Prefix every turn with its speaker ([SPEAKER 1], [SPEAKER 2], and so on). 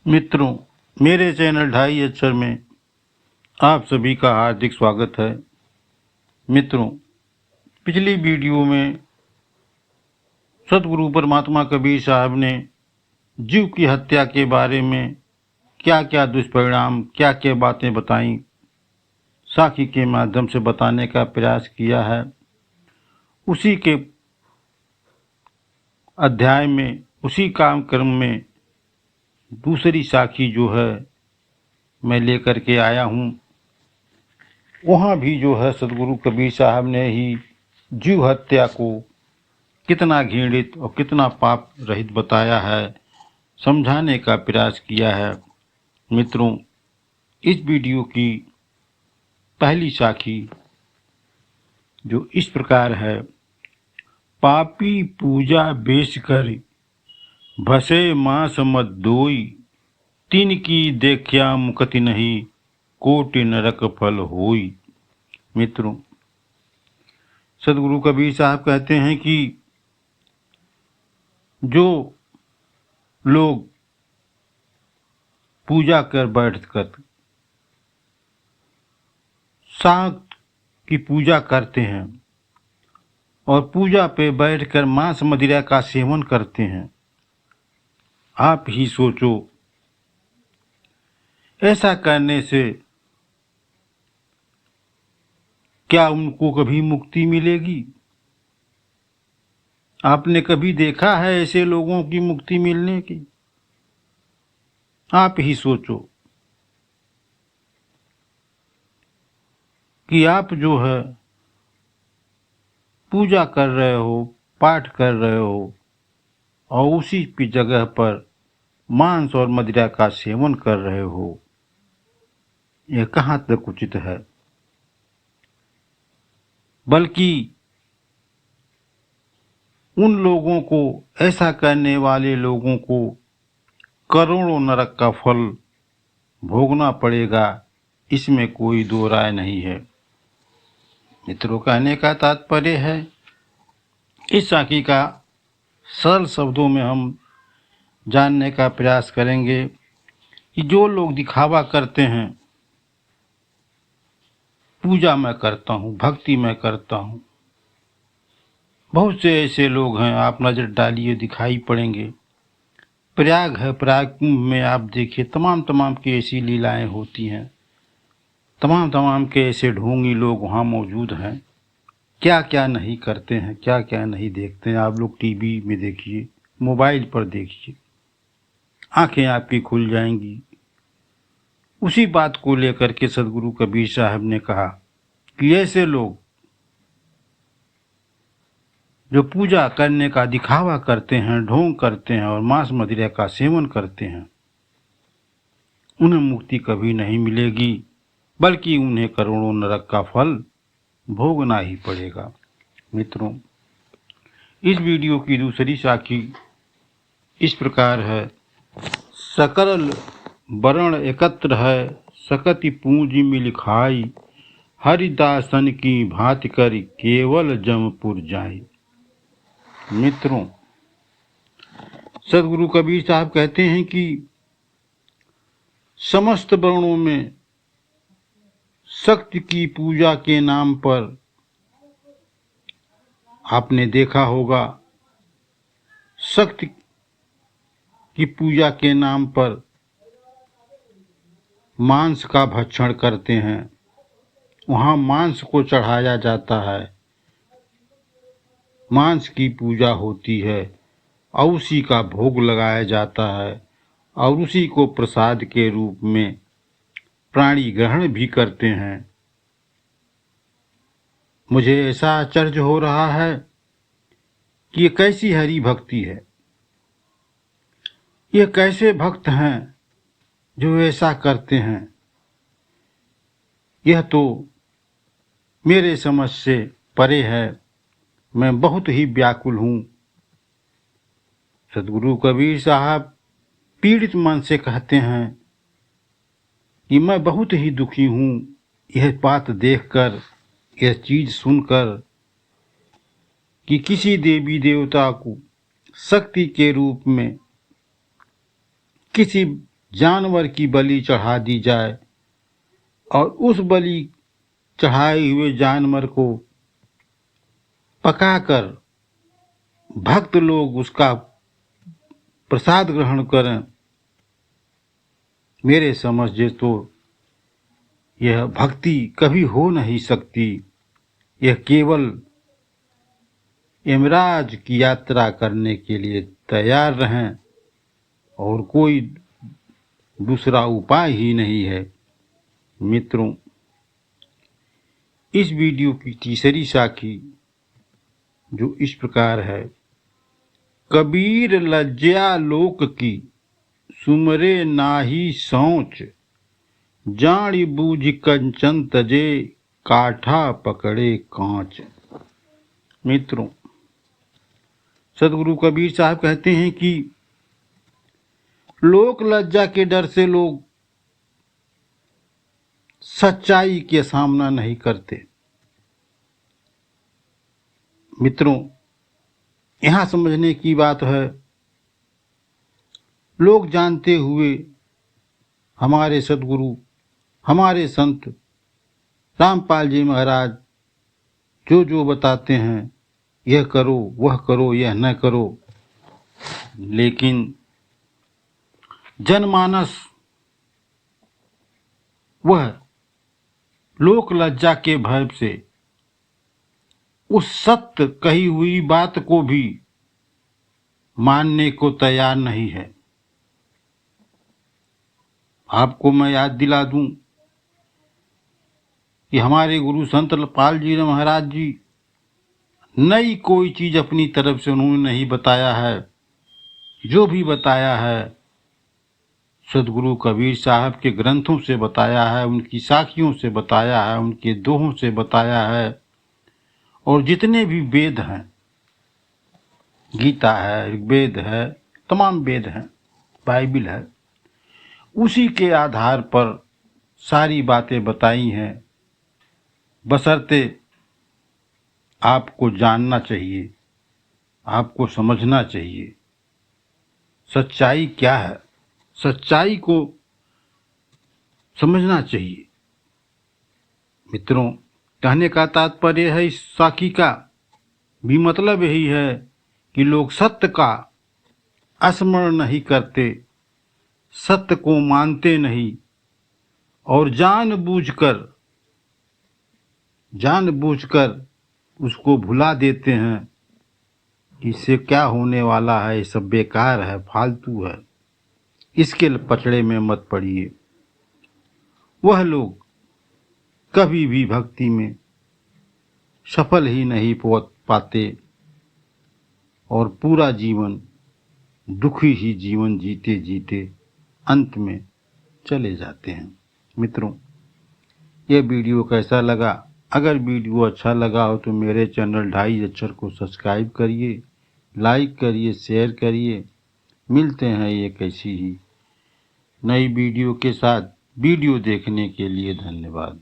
[SPEAKER 1] मित्रों, मेरे चैनल ढाई अक्षर में आप सभी का हार्दिक स्वागत है। मित्रों, पिछली वीडियो में सतगुरु परमात्मा कबीर साहब ने जीव की हत्या के बारे में क्या क्या दुष्परिणाम, क्या क्या बातें बताई, साखी के माध्यम से बताने का प्रयास किया है। उसी के अध्याय में, उसी कार्यक्रम में दूसरी साखी जो है मैं लेकर के आया हूँ। वहाँ भी जो है सतगुरु कबीर साहब ने ही जीव हत्या को कितना घृणित और कितना पाप रहित बताया है, समझाने का प्रयास किया है। मित्रों, इस वीडियो की पहली साखी जो इस प्रकार है। पापी पूजा बेच कर भसे मांस मत दोई, तीन की देखिया मुकति नहीं, कोटि नरक फल होई। मित्रों, सदगुरु कबीर साहब कहते हैं कि जो लोग पूजा कर बैठकर साग की पूजा करते हैं और पूजा पे बैठकर मांस मदिरा का सेवन करते हैं, आप ही सोचो ऐसा करने से क्या उनको कभी मुक्ति मिलेगी? आपने कभी देखा है ऐसे लोगों की मुक्ति मिलने की? आप ही सोचो कि आप जो है पूजा कर रहे हो, पाठ कर रहे हो और उसी की जगह पर मांस और मदिरा का सेवन कर रहे हो। यह कहाँ तक उचित है? बल्कि उन लोगों को, ऐसा करने वाले लोगों को करोड़ों नरक का फल भोगना पड़ेगा, इसमें कोई दो राय नहीं है। मित्रों, कहने का तात्पर्य है, इस साखी का सरल शब्दों में हम जानने का प्रयास करेंगे कि जो लोग दिखावा करते हैं, पूजा मैं करता हूँ, भक्ति मैं करता हूँ, बहुत से ऐसे लोग हैं, आप नजर डालिए दिखाई पड़ेंगे। प्रयाग है, प्रयाग में आप देखिए तमाम की ऐसी लीलाएं होती हैं, तमाम के ऐसे ढोंगी लोग वहाँ मौजूद हैं। क्या क्या नहीं करते हैं, क्या क्या नहीं देखते हैं। आप लोग टीवी में देखिए, मोबाइल पर देखिए, आंखें आपकी खुल जाएंगी। उसी बात को लेकर के सदगुरु कबीर साहब ने कहा कि ऐसे लोग जो पूजा करने का दिखावा करते हैं, ढोंग करते हैं और मांस मदिरा का सेवन करते हैं, उन्हें मुक्ति कभी नहीं मिलेगी, बल्कि उन्हें करोड़ों नरक का फल भोगना ही पड़ेगा। मित्रों, इस वीडियो की दूसरी साखी इस प्रकार है। सकल वर्ण एकत्र है, सकति पूंजी मिल खाई, हरिदासन की भांति कर केवल जमपुर जाई। मित्रों, सदगुरु कबीर साहब कहते हैं कि समस्त वर्णों में शक्ति की पूजा के नाम पर आपने देखा होगा, शक्ति की पूजा के नाम पर मांस का भक्षण करते हैं। वहाँ मांस को चढ़ाया जाता है, मांस की पूजा होती है और उसी का भोग लगाया जाता है और उसी को प्रसाद के रूप में प्राणी ग्रहण भी करते हैं। मुझे ऐसा आश्चर्य हो रहा है कि ये कैसी हरि भक्ति है, ये कैसे भक्त हैं जो ऐसा करते हैं। यह तो मेरे समझ से परे है। मैं बहुत ही व्याकुल हूँ। सदगुरु कबीर साहब पीड़ित मन से कहते हैं कि मैं बहुत ही दुखी हूँ यह बात देखकर, यह चीज सुनकर कि किसी देवी देवता को शक्ति के रूप में किसी जानवर की बलि चढ़ा दी जाए और उस बलि चढ़ाए हुए जानवर को पकाकर भक्त लोग उसका प्रसाद ग्रहण करें, मेरे समझ से तो यह भक्ति कभी हो नहीं सकती। यह केवल यमराज की यात्रा करने के लिए तैयार रहें और कोई दूसरा उपाय ही नहीं है। मित्रों, इस वीडियो की तीसरी साखी जो इस प्रकार है, कबीर लज्जा लोक की सुमरे नाही सोच, जानी बूझ कंचन तजे काठा पकड़े कांच। मित्रों, सदगुरु कबीर साहब कहते हैं कि लोक लज्जा के डर से लोग सच्चाई के सामना नहीं करते। मित्रों, यहां समझने की बात है, लोग जानते हुए हमारे सदगुरु, हमारे संत रामपाल जी महाराज जो जो बताते हैं, यह करो वह करो यह न करो, लेकिन जनमानस वह लोक लज्जा के भय से उस सत्य कही हुई बात को भी मानने को तैयार नहीं है। आपको मैं याद दिला दूं कि हमारे गुरु संत पाल जी महाराज जी नई कोई चीज अपनी तरफ से उन्होंने नहीं बताया है। जो भी बताया है सदगुरु कबीर साहब के ग्रंथों से बताया है, उनकी साखियों से बताया है, उनके दोहों से बताया है। और जितने भी वेद हैं, गीता है, ऋग्वेद है, तमाम वेद हैं, बाइबिल है, उसी के आधार पर सारी बातें बताई हैं। बशर्ते आपको जानना चाहिए, आपको समझना चाहिए सच्चाई क्या है, सच्चाई को समझना चाहिए। मित्रों, कहने का तात्पर्य है इस साखी का भी मतलब यही है कि लोग सत्य का स्मरण नहीं करते, सत्य को मानते नहीं और जानबूझकर उसको भुला देते हैं। इससे क्या होने वाला है, ये सब बेकार है, फालतू है, इसके पचड़े में मत पड़िए। वह लोग कभी भी भक्ति में सफल ही नहीं पाते और पूरा जीवन दुखी ही जीवन जीते जीते अंत में चले जाते हैं। मित्रों, यह वीडियो कैसा लगा? अगर वीडियो अच्छा लगा हो तो मेरे चैनल 2.5 अक्षर को सब्सक्राइब करिए, लाइक करिए, शेयर करिए। मिलते हैं एक ऐसी ही नई वीडियो के साथ। वीडियो देखने के लिए धन्यवाद।